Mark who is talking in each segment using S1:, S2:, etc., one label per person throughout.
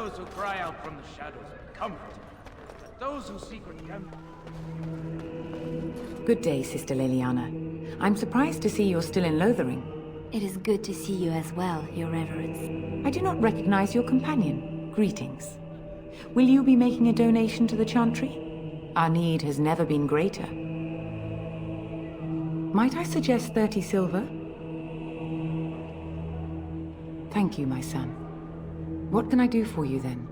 S1: those who cry out from the shadows be comforted, but those who seek redemption...
S2: Good day, Sister Liliana. I'm surprised to see you're still in Lothering.
S3: It is good to see you as well, Your Reverence.
S2: I do not recognize your companion. Greetings. Will you be making a donation to the Chantry? Our need has never been greater. Might I suggest 30 silver? Thank you, my son. What can I do for you, then?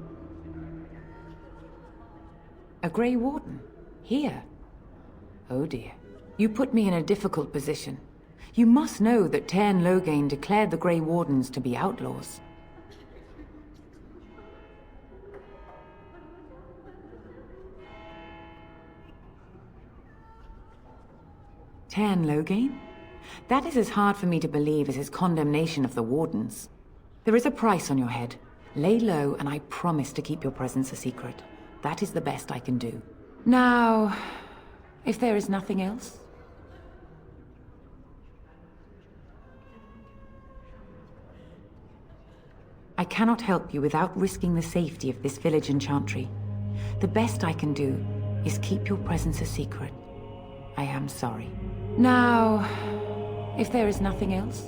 S2: A Grey Warden? Here? Oh dear. You put me in a difficult position. You must know that Tairn Loghain declared the Grey Wardens to be outlaws. Tairn Loghain? That is as hard for me to believe as his condemnation of the Wardens. There is a price on your head. Lay low, and I promise to keep your presence a secret. That is the best I can do. Now, if there is nothing else... I cannot help you without risking the safety of this village and Chantry. The best I can do is keep your presence a secret. I am sorry. Now, if there is nothing else...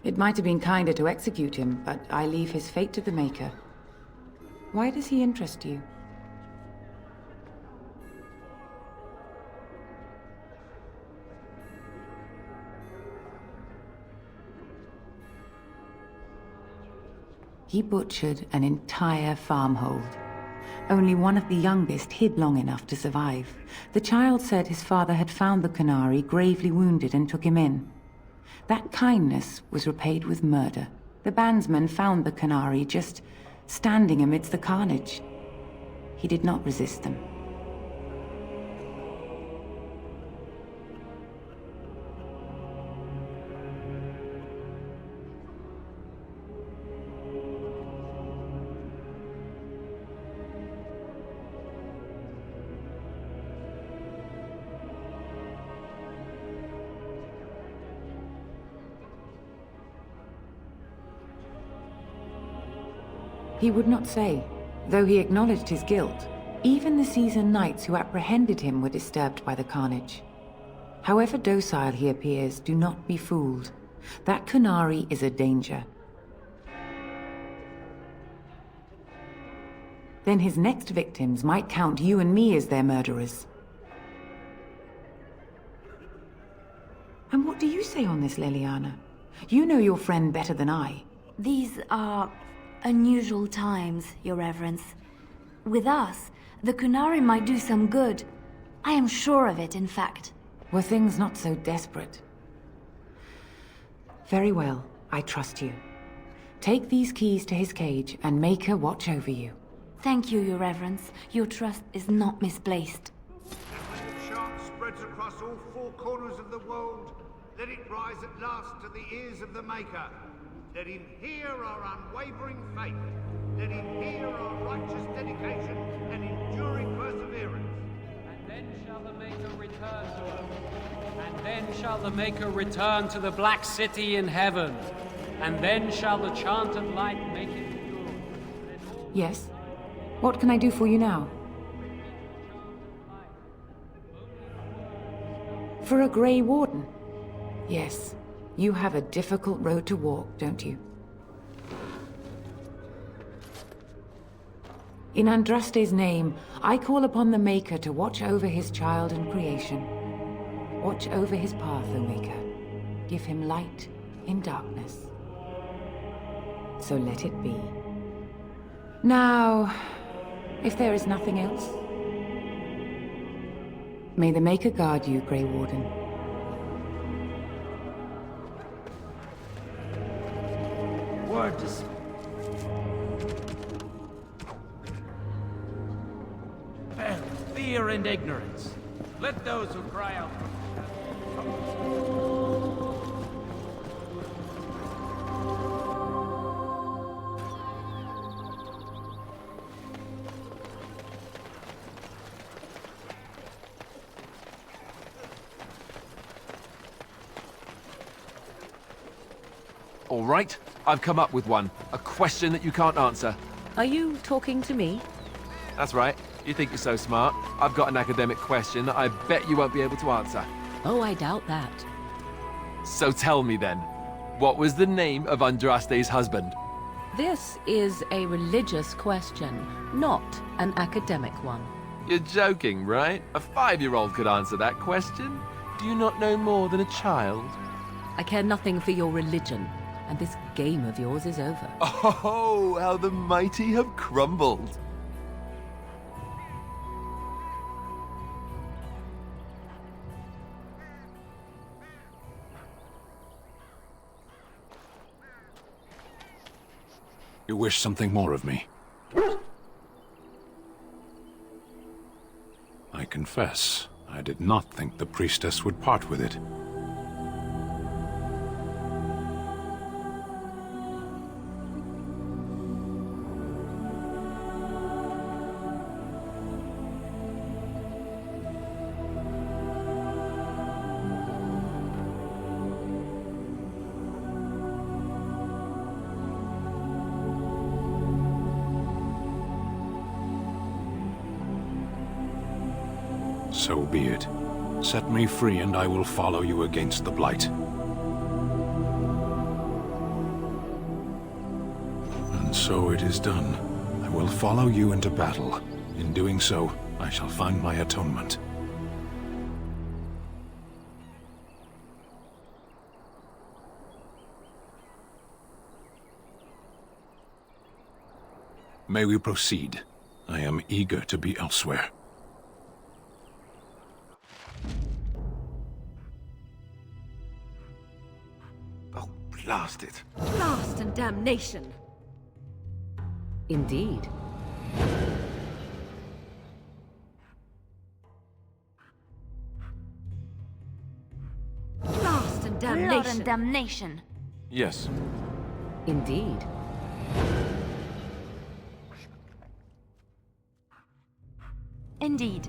S2: It might have been kinder to execute him, but I leave his fate to the Maker. Why does he interest you? He butchered an entire farmhold. Only one of the youngest hid long enough to survive. The child said his father had found the Canary gravely wounded and took him in. That kindness was repaid with murder. The bandsman found the Canary just standing amidst the carnage. He did not resist them. He would not say, though he acknowledged his guilt. Even the seasoned knights who apprehended him were disturbed by the carnage. However docile he appears, do not be fooled. That Canary is a danger. Then his next victims might count you and me as their murderers. And what do you say on this, Liliana? You know your friend better than I.
S3: These are unusual times, Your Reverence. With us, the Canary might do some good. I am sure of it, in fact.
S2: Were things not so desperate? Very well, I trust you. Take these keys to his cage and make her watch over you.
S3: Thank you, Your Reverence. Your trust is not misplaced.
S4: And when the chant spreads across all four corners of the world, let it rise at last to the ears of the Maker. Let him hear our unwavering faith. Let him hear our righteous dedication and enduring perseverance.
S1: And then shall the Maker return to us. And then shall the Maker return to the Black City in heaven. And then shall the chanted light make it pure.
S2: Yes? What can I do for you now? For a Grey Warden? Yes. You have a difficult road to walk, don't you? In Andraste's name, I call upon the Maker to watch over his child and creation. Watch over his path, O Maker. Give him light in darkness. So let it be. Now, if there is nothing else, may the Maker guard you, Grey Warden.
S1: Word to fear and ignorance. Let those who cry out from the shadows.
S5: All right, I've come up with one. A question that you can't answer.
S6: Are you talking to me?
S5: That's right. You think you're so smart. I've got an academic question that I bet you won't be able to answer.
S6: Oh, I doubt that.
S5: So tell me then, what was the name of Andraste's husband?
S6: This is a religious question, not an academic one.
S5: You're joking, right? A 5-year-old could answer that question. Do you not know more than a child?
S6: I care nothing for your religion, and this game of yours is over.
S5: Oh, how the mighty have crumbled.
S7: You wish something more of me? I confess, I did not think the priestess would part with it. So be it. Set me free and I will follow you against the Blight. And so it is done. I will follow you into battle. In doing so, I shall find my atonement. May we proceed? I am eager to be elsewhere.
S5: Oh, blast it.
S6: Blast and damnation! Indeed. Blast and
S3: Blood
S6: damnation!
S3: and damnation.
S5: Yes.
S6: Indeed.
S3: Indeed.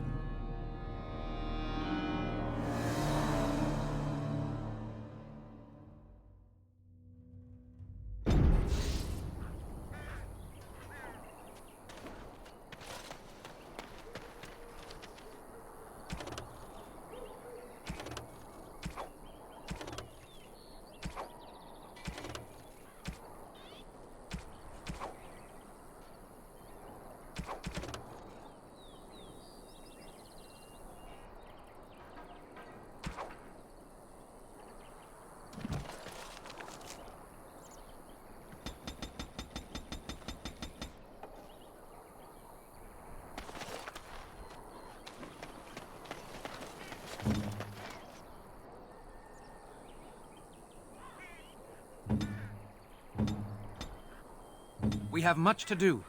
S1: We have much to do.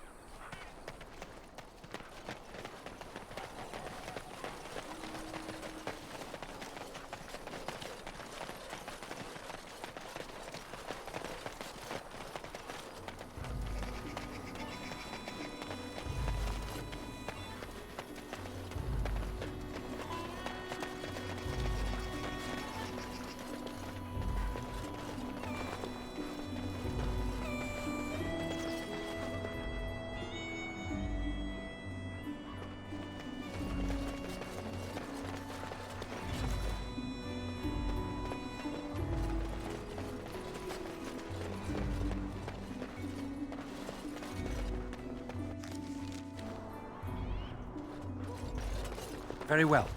S1: Very well.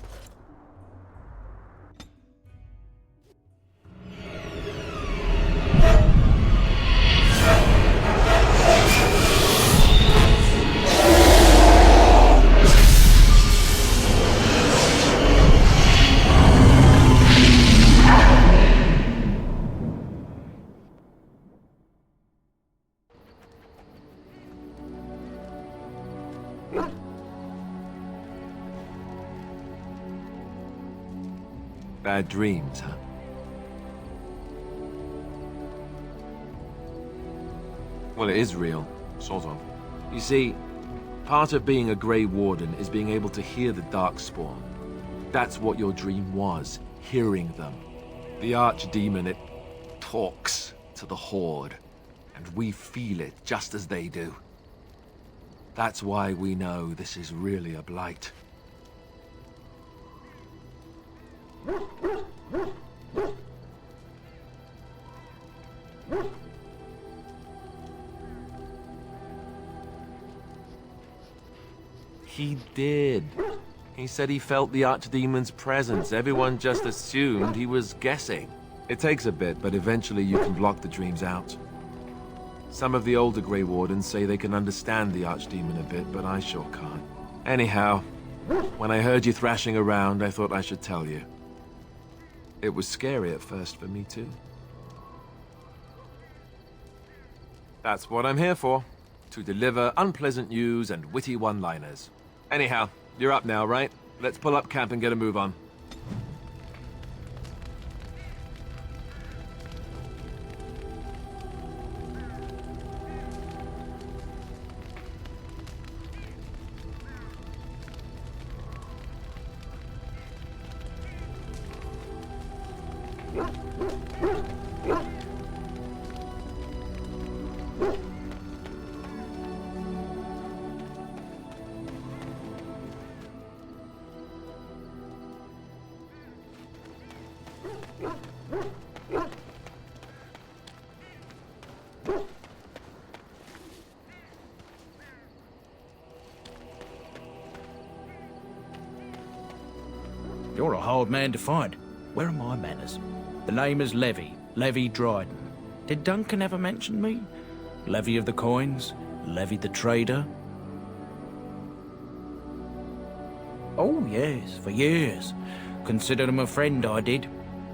S5: Bad dreams, huh? Well, it is real, sort of. You see, part of being a Grey Warden is being able to hear the Darkspawn. That's what your dream was, hearing them. The Archdemon, it talks to the Horde, and we feel it just as they do. That's why we know this is really a blight. He did. He said he felt the Archdemon's presence. Everyone just assumed he was guessing. It takes a bit, but eventually you can block the dreams out. Some of the older Grey Wardens say they can understand the Archdemon a bit, but I sure can't. Anyhow, when I heard you thrashing around, I thought I should tell you. It was scary at first for me too. That's what I'm here for. To deliver unpleasant news and witty one-liners. Anyhow, you're up now, right? Let's pull up camp and get a move on.
S8: You're a hard man to find. Where are my manners? The name is Levy. Levy Dryden. Did Duncan ever mention me? Levy of the coins? Levy the trader? Oh, yes, for years. Considered him a friend, I did.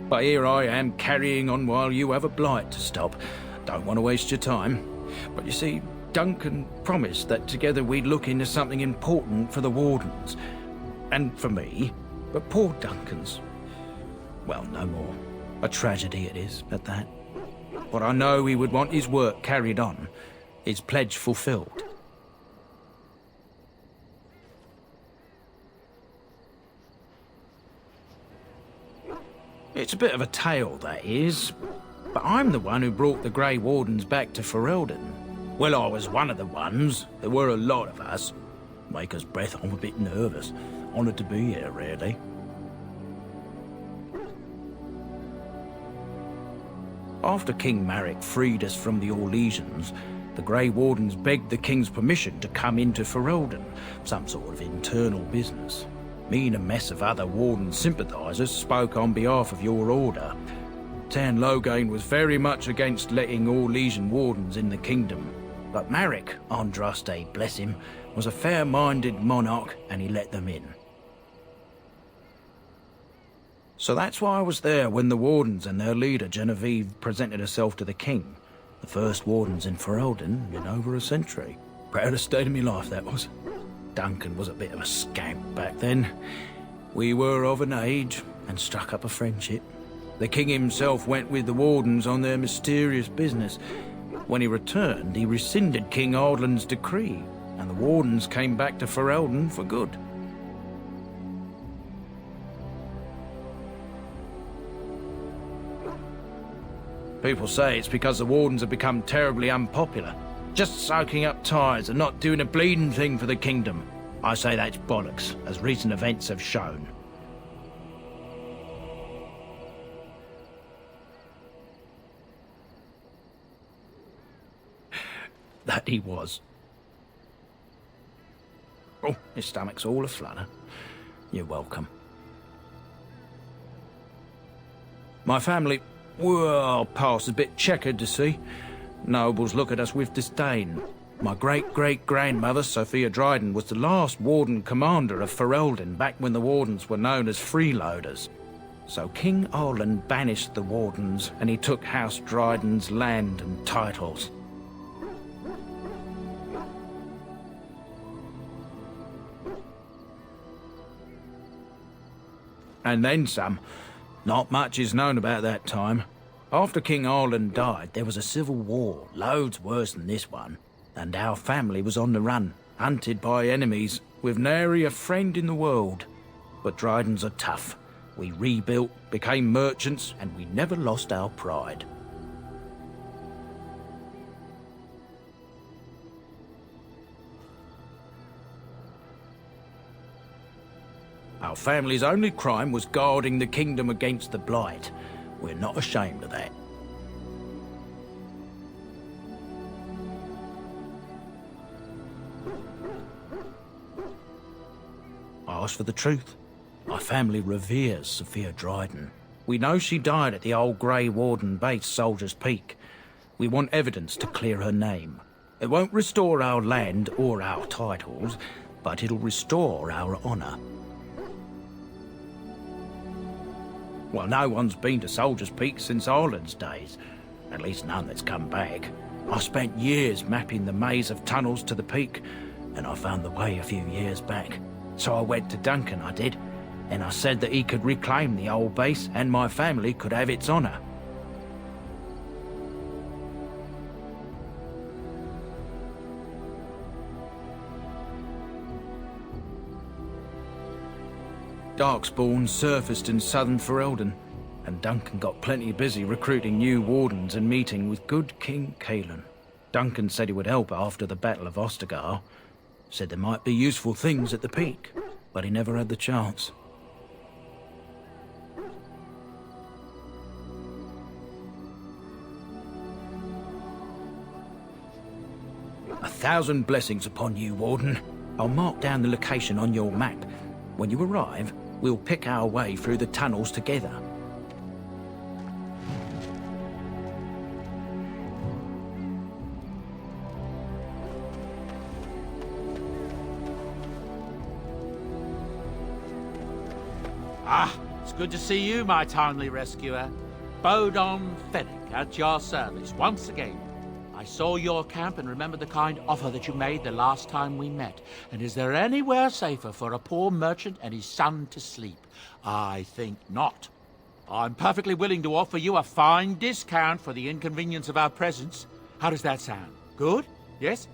S8: But here I am carrying on while you have a blight to stop. Don't want to waste your time. But you see, Duncan promised that together we'd look into something important for the Wardens. And for me. But poor Duncan's... well, no more. A tragedy it is, at that. But I know he would want his work carried on. His pledge fulfilled. It's a bit of a tale, that is. But I'm the one who brought the Grey Wardens back to Ferelden. Well, I was one of the ones. There were a lot of us. Maker's breath, I'm a bit nervous. Honoured to be here, really. After King Marek freed us from the Orlesians, the Grey Wardens begged the King's permission to come into Ferelden, some sort of internal business. Me and a mess of other Warden sympathisers spoke on behalf of your order. Tan Loghain was very much against letting Orlesian Wardens in the kingdom. But Marek, Andraste, bless him, was a fair-minded monarch and he let them in. So that's why I was there when the Wardens and their leader, Genevieve, presented herself to the King. The first Wardens in Ferelden in over a century. Proudest state of my life, that was. Duncan was a bit of a scamp back then. We were of an age and struck up a friendship. The King himself went with the Wardens on their mysterious business. When he returned, he rescinded King Ardlan's decree, and the Wardens came back to Ferelden for good. People say it's because the Wardens have become terribly unpopular, just soaking up ties and not doing a bleeding thing for the kingdom. I say that's bollocks, as recent events have shown. That he was. Oh, his stomach's all aflutter. You're welcome. My family... well, past a bit checkered, to see. Nobles look at us with disdain. My great-great-grandmother, Sophia Dryden, was the last Warden commander of Ferelden back when the Wardens were known as freeloaders. So King Ardlan banished the Wardens, and he took House Dryden's land and titles. And then some. Not much is known about that time. After King Arlen died, there was a civil war, loads worse than this one. And our family was on the run, hunted by enemies, with nary a friend in the world. But Drydens are tough. We rebuilt, became merchants, and we never lost our pride. Our family's only crime was guarding the kingdom against the Blight. We're not ashamed of that. I ask for the truth. My family reveres Sophia Dryden. We know she died at the old Grey Warden base, Soldier's Peak. We want evidence to clear her name. It won't restore our land or our titles, but it'll restore our honour. Well, no one's been to Soldier's Peak since Arlen's days. At least none that's come back. I spent years mapping the maze of tunnels to the peak, and I found the way a few years back. So I went to Duncan, I did, and I said that he could reclaim the old base and my family could have its honour. Darkspawn surfaced in southern Ferelden, and Duncan got plenty busy recruiting new wardens and meeting with good King Cailan. Duncan said he would help after the Battle of Ostergar. Said there might be useful things at the peak, but he never had the chance. A thousand blessings upon you, Warden. I'll mark down the location on your map. When you arrive, we'll pick our way through the tunnels together.
S9: Ah, it's good to see you, my timely rescuer. Bodon Fennick at your service once again. I saw your camp and remember the kind offer that you made the last time we met. And is there anywhere safer for a poor merchant and his son to sleep? I think not. I'm perfectly willing to offer you a fine discount for the inconvenience of our presence. How does that sound? Good? Yes?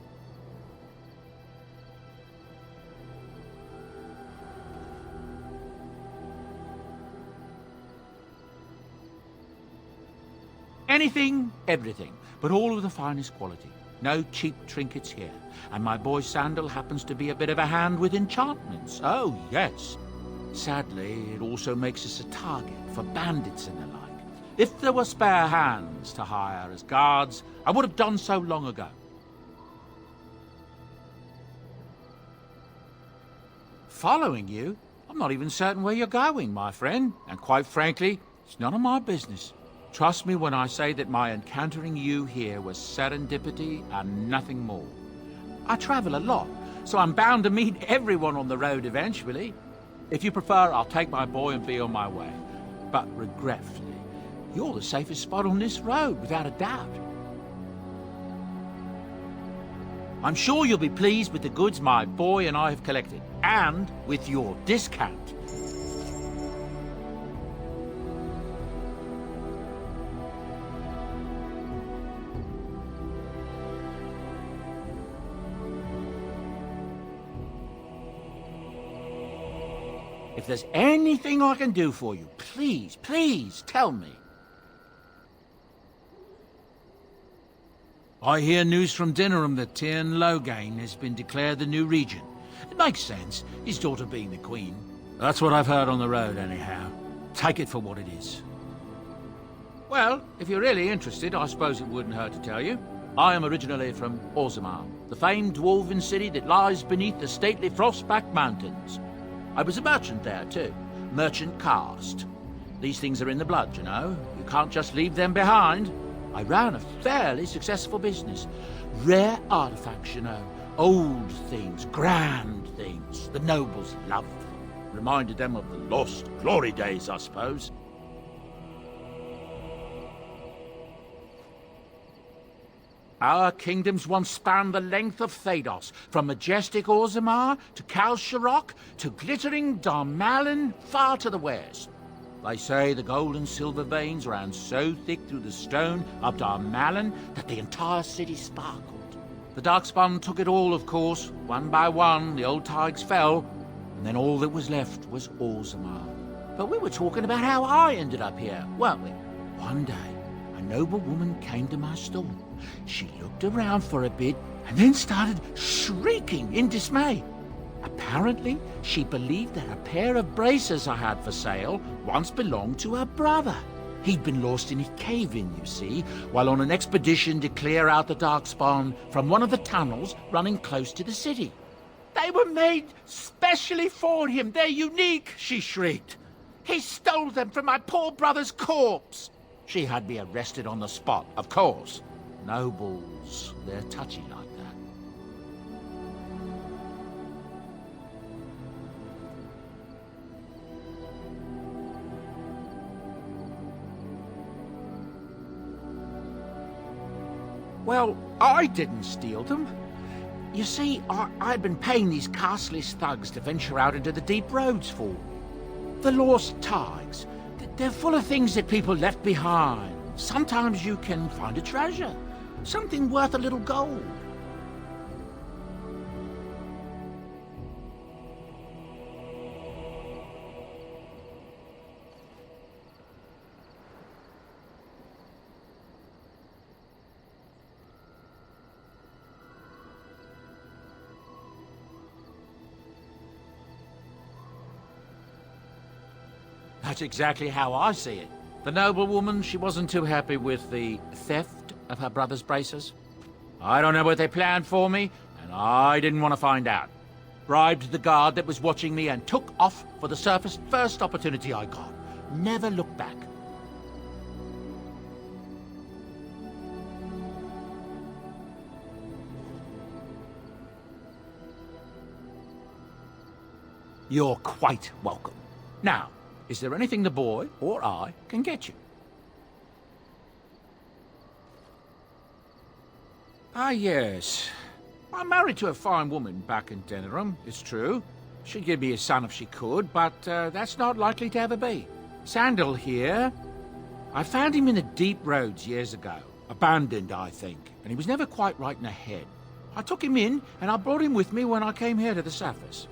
S9: Anything, everything, but all of the finest quality. No cheap trinkets here. And my boy Sandal happens to be a bit of a hand with enchantments. Oh, yes. Sadly, it also makes us a target for bandits and the like. If there were spare hands to hire as guards, I would have done so long ago. Following you? I'm not even certain where you're going, my friend. And quite frankly, it's none of my business. Trust me when I say that my encountering you here was serendipity and nothing more. I travel a lot, so I'm bound to meet everyone on the road eventually. If you prefer, I'll take my boy and be on my way. But regretfully, you're the safest spot on this road, without a doubt. I'm sure you'll be pleased with the goods my boy and I have collected, and with your discount. If there's anything I can do for you, please, please tell me. I hear news from Dinnerham that Tyrn Loghain has been declared the new regent. It makes sense, his daughter being the queen. That's what I've heard on the road, anyhow. Take it for what it is. Well, if you're really interested, I suppose it wouldn't hurt to tell you. I am originally from Orzammar, the famed dwarven city that lies beneath the stately Frostback Mountains. I was a merchant there, too. Merchant caste. These things are in the blood, you know. You can't just leave them behind. I ran a fairly successful business. Rare artifacts, you know. Old things, grand things. The nobles loved them. Reminded them of the lost glory days, I suppose. Our kingdoms once spanned the length of Thados, from majestic Orzammar to Kal Sharok to glittering Darmalin far to the west. They say the gold and silver veins ran so thick through the stone up to our Malin that the entire city sparkled. The Darkspawn took it all, of course. One by one, the old Tigers fell, and then all that was left was Orzammar. But we were talking about how I ended up here, weren't we? One day, a noble woman came to my stall. She looked around for a bit and then started shrieking in dismay. Apparently, she believed that a pair of braces I had for sale once belonged to her brother. He'd been lost in a cave-in, you see, while on an expedition to clear out the Darkspawn from one of the tunnels running close to the city. They were made specially for him. They're unique, she shrieked. He stole them from my poor brother's corpse. She had me arrested on the spot, of course. Nobles, they're touchy like that. Well, I didn't steal them. You see, I'd been paying these castless thugs to venture out into the deep roads for. The lost tigers. They're full of things that people left behind. Sometimes you can find a treasure. Something worth a little gold. That's exactly how I see it. The noblewoman, she wasn't too happy with the theft of her brother's braces. I don't know what they planned for me, and I didn't want to find out. Bribed the guard that was watching me and took off for the surface first opportunity I got. Never looked back. You're quite welcome. Now, is there anything the boy or I can get you? Ah, yes. I'm married to a fine woman back in Denerim, it's true. She'd give me a son if she could, but that's not likely to ever be. Sandal here. I found him in the deep roads years ago. Abandoned, I think, and he was never quite right in the head. I took him in, and I brought him with me when I came here to the surface.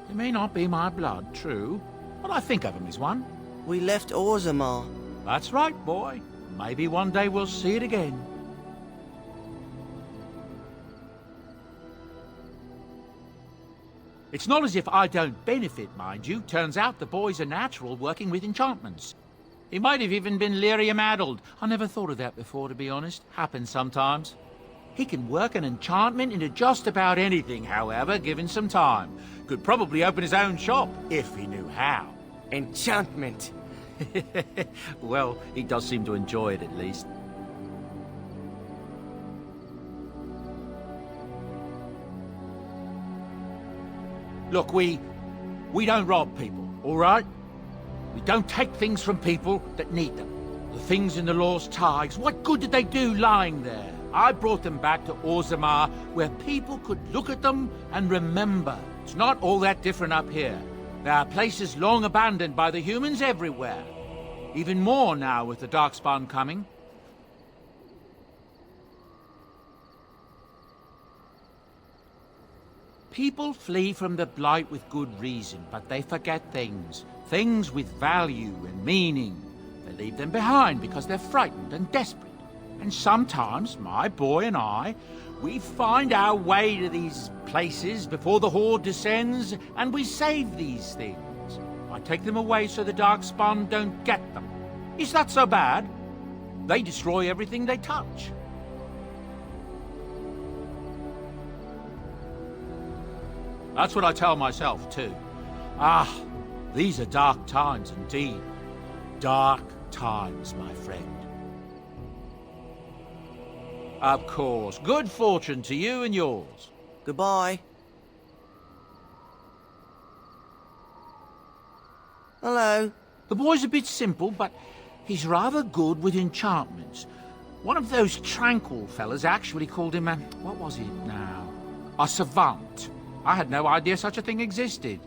S9: He may not be my blood, true, but I think of him as one.
S10: We left Orzammar.
S9: That's right, boy. Maybe one day we'll see it again. It's not as if I don't benefit, mind you. Turns out the boy's a natural working with enchantments. He might have even been lyrium-addled. I never thought of that before, to be honest. Happens sometimes. He can work an enchantment into just about anything, however, given some time. Could probably open his own shop, if he knew how.
S10: Enchantment.
S9: Well, he does seem to enjoy it, at least. Look, we don't rob people, all right? We don't take things from people that need them. The things in the Lost Tigers, what good did they do lying there? I brought them back to Orzammar, where people could look at them and remember. It's not all that different up here. There are places long abandoned by the humans everywhere. Even more now with the Darkspawn coming. People flee from the Blight with good reason, but they forget things. Things with value and meaning. They leave them behind because they're frightened and desperate. And sometimes, my boy and I, we find our way to these places before the Horde descends, and we save these things. I take them away so the Darkspawn don't get them. Is that so bad? They destroy everything they touch. That's what I tell myself, too. Ah, these are dark times indeed. Dark times, my friend. Of course. Good fortune to you and yours.
S10: Goodbye. Hello.
S9: The boy's a bit simple, but he's rather good with enchantments. One of those tranquil fellas actually called him what was it now? A savant. I had no idea such a thing existed.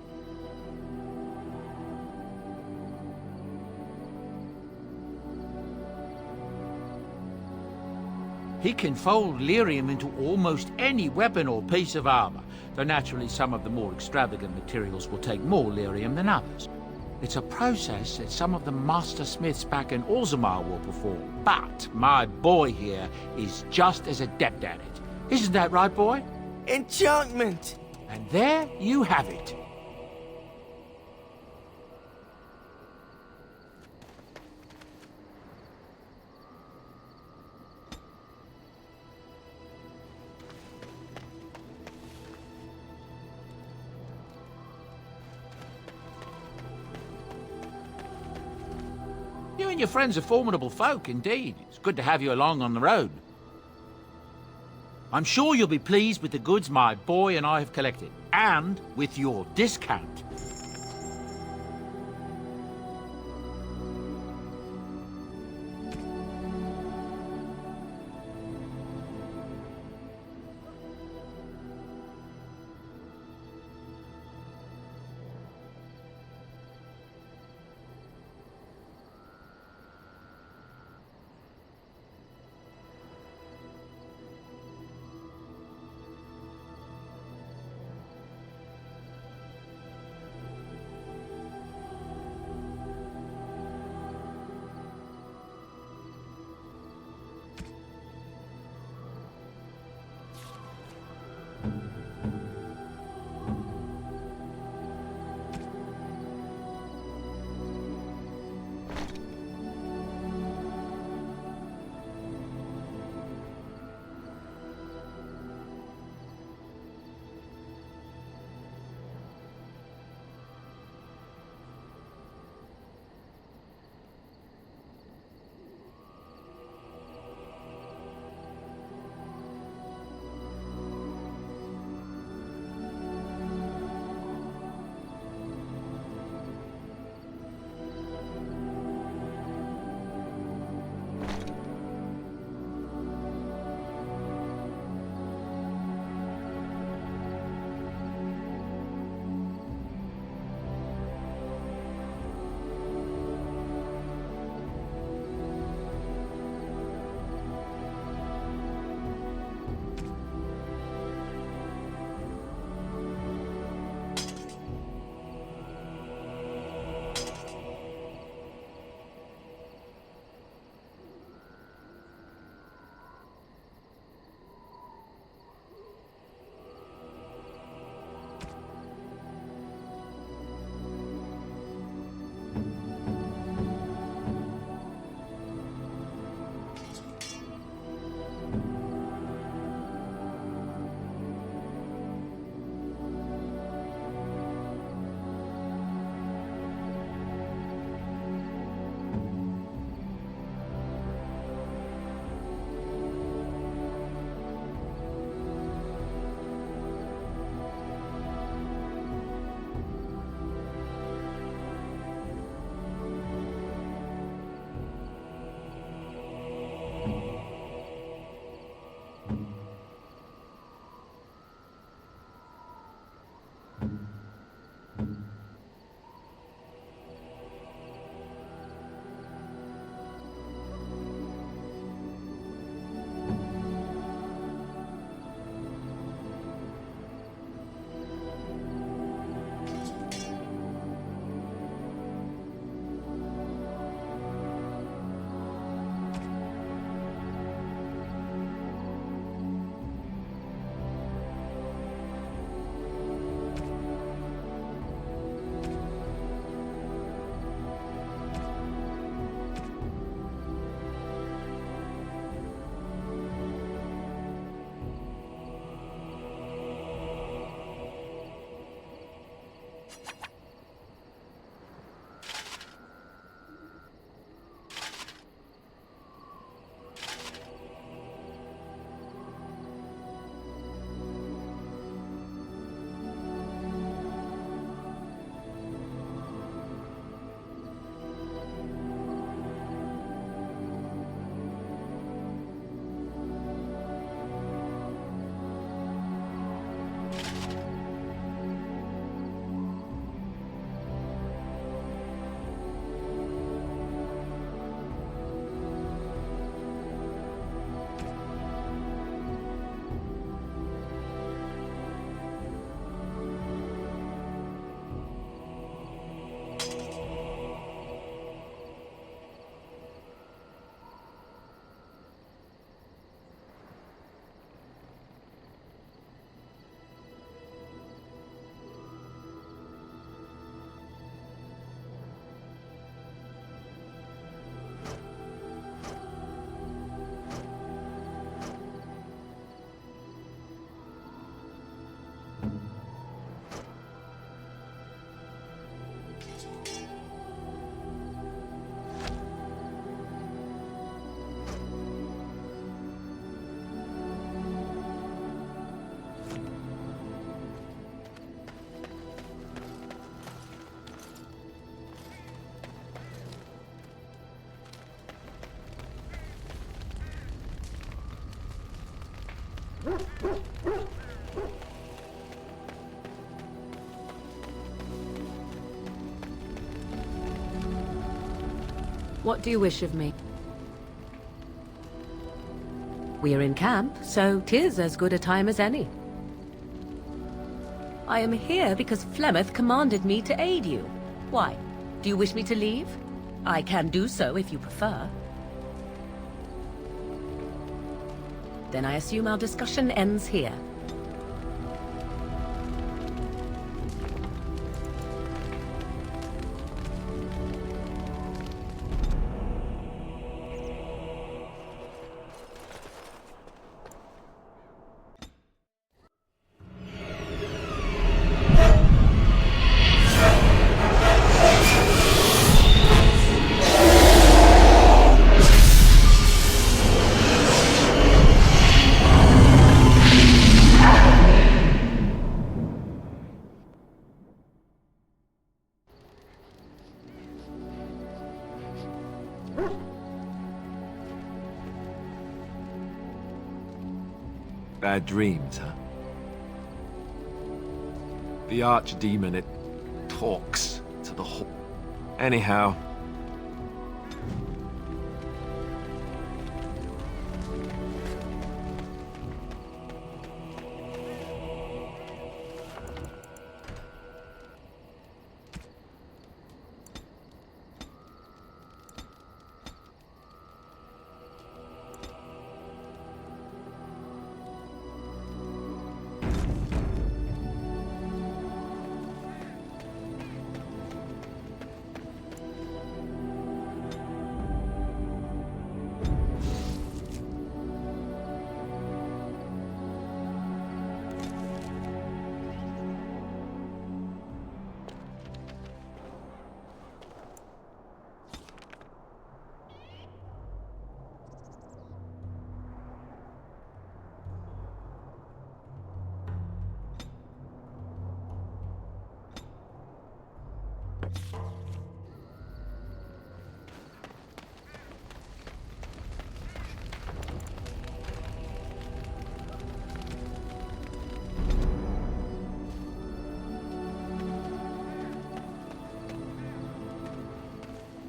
S9: He can fold lyrium into almost any weapon or piece of armor, though naturally some of the more extravagant materials will take more lyrium than others. It's a process that some of the master smiths back in Orzammar will perform, but my boy here is just as adept at it. Isn't that right, boy?
S10: Enchantment!
S9: And there you have it. You and your friends are formidable folk, indeed. It's good to have you along on the road. I'm sure you'll be pleased with the goods my boy and I have collected, and with your discount.
S6: What do you wish of me? We are in camp, so 'tis as good a time as any. I am here because Flemeth commanded me to aid you. Why? Do you wish me to leave? I can do so if you prefer. Then I assume our discussion ends here.
S5: Bad dreams, huh? The archdemon, it talks to the whole... Anyhow...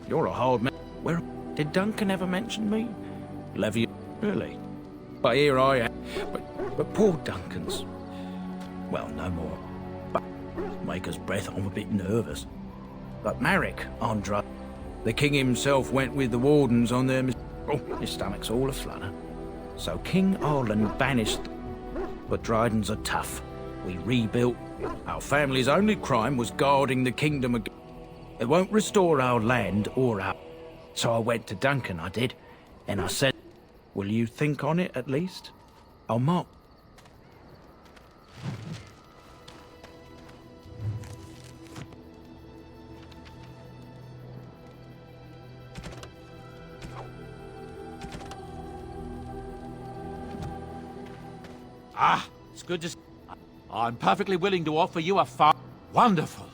S8: You're a hard man. Where did Duncan ever mention me? Levy, really? But here I am. But poor Duncan's. Well, no more. But Maker's breath, I'm a bit nervous. But Marek, Andra, the king himself went with the wardens on their... Oh, his stomach's all aflutter. So King Arlen banished... But Drydens are tough. We rebuilt. Our family's only crime was guarding the kingdom again. It won't restore our land or our... So I went to Duncan, I did. And I said, will you think on it at least? I'll mark...
S9: Ah, it's good to... I'm perfectly willing to offer you a far... Wonderful.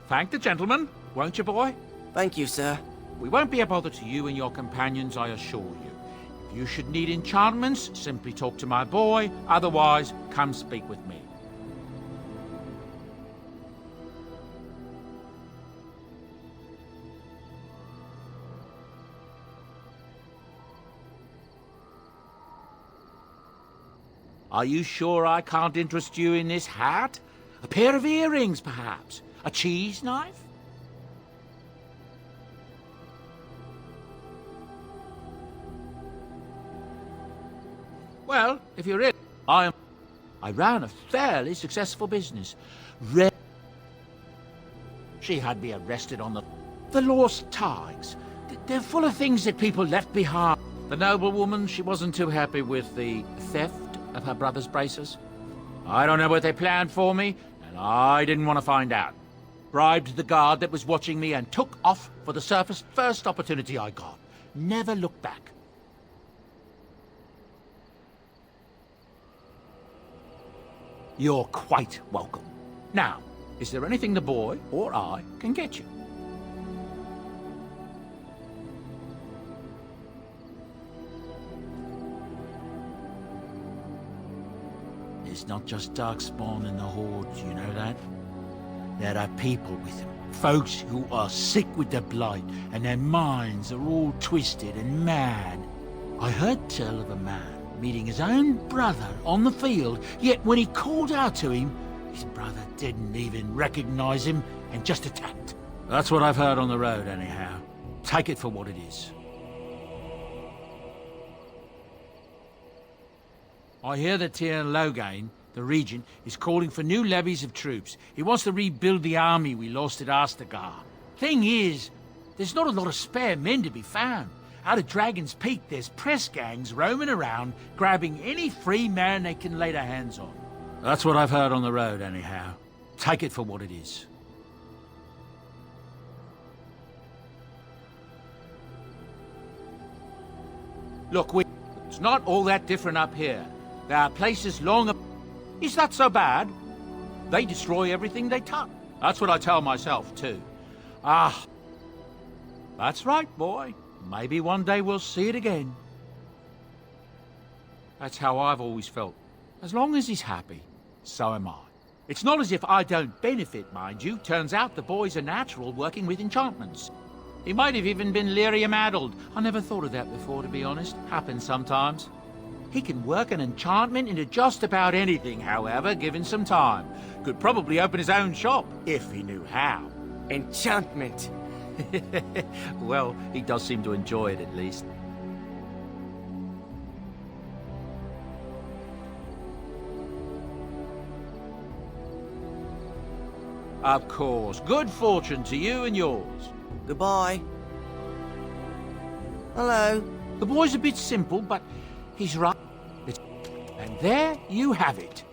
S9: Thank the gentleman, won't you, boy?
S10: Thank you, sir.
S9: We won't be a bother to you and your companions, I assure you. If you should need enchantments, simply talk to my boy. Otherwise, come speak with me. Are you sure I can't interest you in this hat? A pair of earrings, perhaps? A cheese knife? Well, if you're in, I ran a fairly successful business. She had me arrested on the lost ties. They're full of things that people left behind. The noblewoman, she wasn't too happy with the theft of her brother's braces. I don't know what they planned for me, and I didn't want to find out. Bribed the guard that was watching me and took off for the surface first opportunity I got. Never looked back. You're quite welcome. Now, is there anything the boy or I can get you? It's not just darkspawn and the hordes, you know that? There are people with them. Folks who are sick with the blight, and their minds are all twisted and mad. I heard tell of a man meeting his own brother on the field, yet when he called out to him, his brother didn't even recognize him and just attacked. That's what I've heard on the road, anyhow. Take it for what it is. I hear that Tyr Loghain, the regent, is calling for new levies of troops. He wants to rebuild the army we lost at Astagar. Thing is, there's not a lot of spare men to be found. Out of Dragon's Peak, there's press gangs roaming around, grabbing any free man they can lay their hands on. That's what I've heard on the road, anyhow. Take it for what it is. Look, it's not all that different up here. There are places long up... Is that so bad? They destroy everything they touch. That's what I tell myself, too. Ah, that's right, boy. Maybe one day we'll see it again. That's how I've always felt. As long as he's happy, so am I. It's not as if I don't benefit, mind you. Turns out the boy's a natural working with enchantments. He might have even been lyrium-addled. I never thought of that before, to be honest. Happens sometimes. He can work an enchantment into just about anything, however, given some time. Could probably open his own shop, if he knew how.
S10: Enchantment.
S9: Well, he does seem to enjoy it, at least. Of course. Good fortune to you and yours.
S10: Goodbye. Hello.
S9: The boy's a bit simple, but he's right. And there you have it.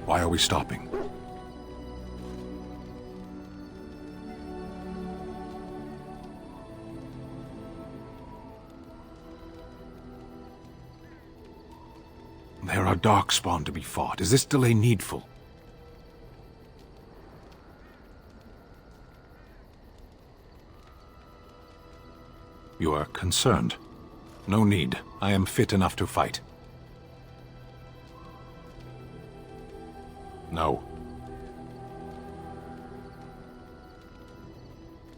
S7: Why are we stopping? There are darkspawn to be fought. Is this delay needful? You are concerned. No need. I am fit enough to fight. No.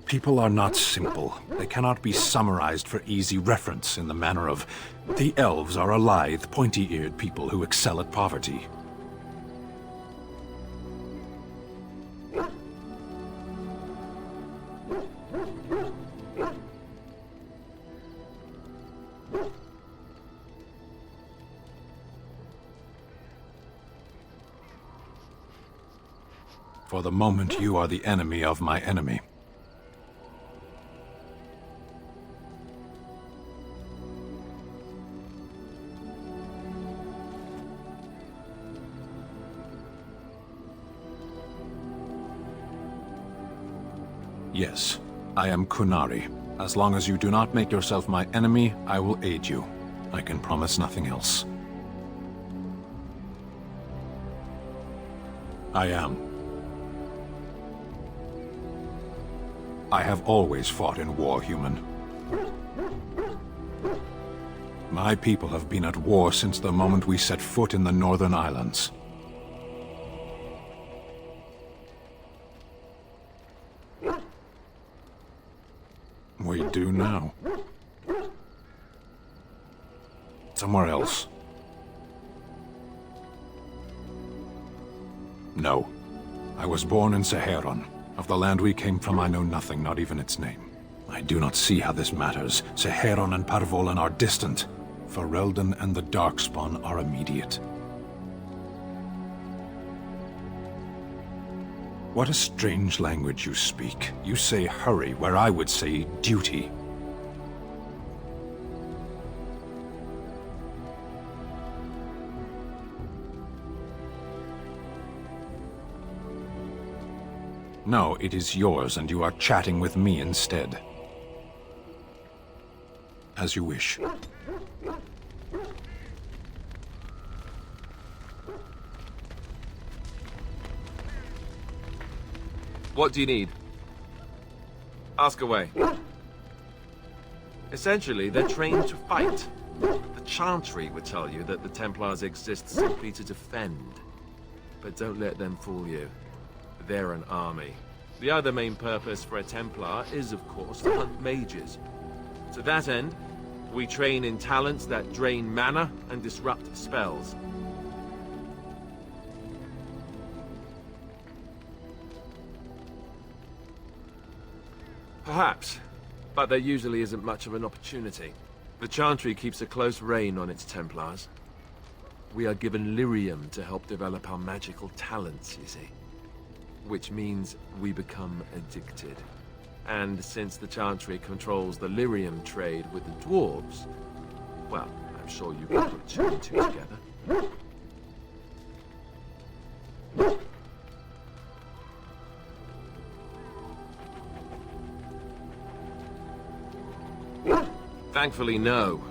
S7: People are not simple. They cannot be summarized for easy reference in the manner of, the elves are a lithe, pointy-eared people who excel at poverty. For the moment, you are the enemy of my enemy. Yes, I am Kunari. As long as you do not make yourself my enemy, I will aid you. I can promise nothing else. I am. I have always fought in war, human. My people have been at war since the moment we set foot in the Northern Islands. We do now. Somewhere else. No. I was born in Seheron. Of the land we came from, I know nothing, not even its name. I do not see how this matters. Seheron and Parvolan are distant. Ferelden and the Darkspawn are immediate. What a strange language you speak. You say hurry, where I would say duty. No, it is yours, and you are chatting with me instead. As you wish.
S5: What do you need? Ask away. Essentially, they're trained to fight. The Chantry would tell you that the Templars exist simply to defend. But don't let them fool you. They're an army. The other main purpose for a Templar is, of course, to hunt mages. To that end, we train in talents that drain mana and disrupt spells. Perhaps, but there usually isn't much of an opportunity. The Chantry keeps a close rein on its Templars. We are given lyrium to help develop our magical talents, you see. Which means we become addicted. And since the Chantry controls the lyrium trade with the dwarves, well, I'm sure you can put two and two together. Thankfully, no.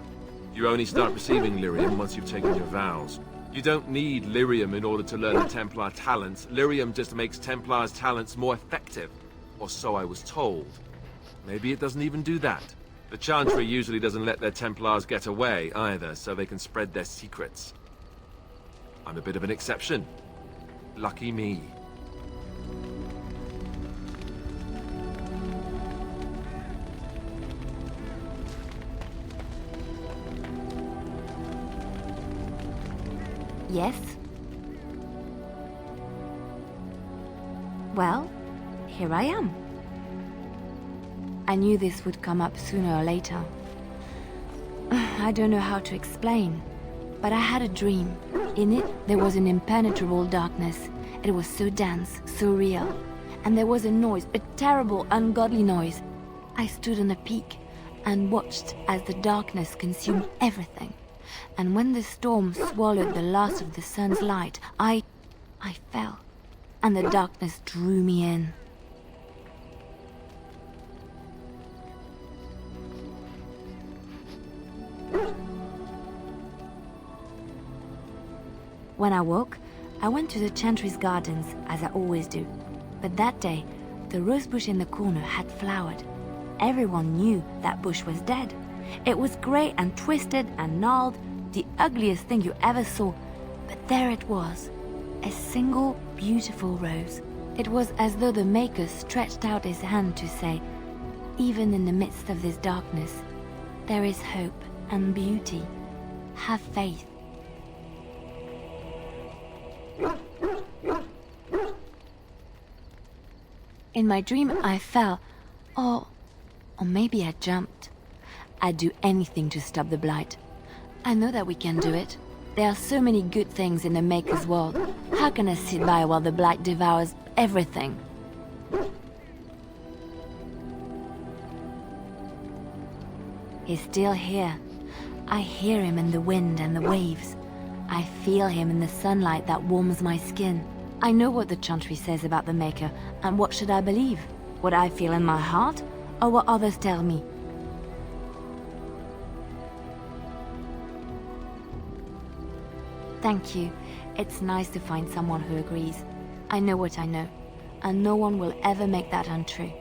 S5: You only start receiving lyrium once you've taken your vows. You don't need lyrium in order to learn the Templar talents. Lyrium just makes Templar's talents more effective. Or so I was told. Maybe it doesn't even do that. The Chantry usually doesn't let their Templars get away either, so they can spread their secrets. I'm a bit of an exception. Lucky me.
S3: Yes? Well, here I am. I knew this would come up sooner or later. I don't know how to explain, but I had a dream. In it, there was an impenetrable darkness. It was so dense, so real. And there was a noise, a terrible, ungodly noise. I stood on a peak and watched as the darkness consumed everything. And when the storm swallowed the last of the sun's light, I I fell, and the darkness drew me in. When I woke, I went to the Chantry's gardens, as I always do. But that day, the rose bush in the corner had flowered. Everyone knew that bush was dead. It was grey and twisted and gnarled, the ugliest thing you ever saw. But there it was, a single beautiful rose. It was as though the Maker stretched out his hand to say, even in the midst of this darkness, there is hope and beauty. Have faith. In my dream, I fell, or maybe I jumped. I'd do anything to stop the Blight. I know that we can do it. There are so many good things in the Maker's world. How can I sit by while the Blight devours everything? He's still here. I hear him in the wind and the waves. I feel him in the sunlight that warms my skin. I know what the Chantry says about the Maker, and what should I believe? What I feel in my heart, or what others tell me? Thank you. It's nice to find someone who agrees. I know what I know, and no one will ever make that untrue.